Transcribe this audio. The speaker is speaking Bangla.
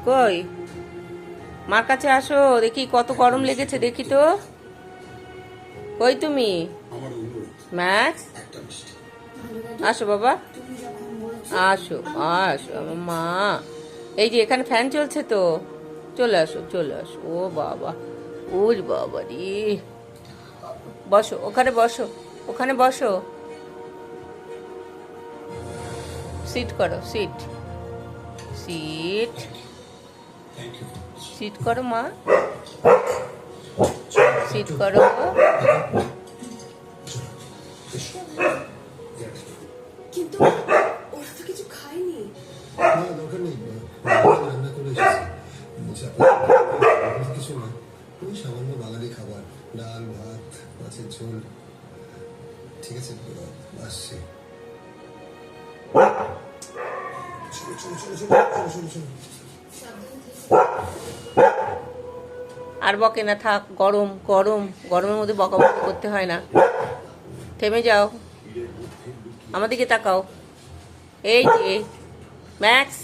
কই মার কাছে আসো, দেখি কত গরম লেগেছে, দেখি তো। কই তুমি? ম্যাক্স, আসো বাবা, আসো আসো আমার মা। এই যে এখানে ফ্যান চলছে তো, চলে আসো চলে আসো। ও বাবা, ওর বাবা রে। বসো ওখানে, বসো ওখানে, বসো। সিট করো, সিট সিট সিট করো মা, সিট করো। কিন্তু ওরা তো কিছু খায়নি। না, দরকার নেই, রান্না করে এসেছি। বলছি আপনার কিছু না, ওই সামান্য বাঙালি খাবার, ডাল ভাত মাছের ঝোল। ঠিক আছে, আসছি। চলো চলো চলো চলো চলো চলো চলো। আর বকে না, থাক, গরম গরম, গরমের মধ্যে বকাবকি করতে হয় না। থেমে যাও, আমার দিকে তাকাও। এই যে ম্যাক্স,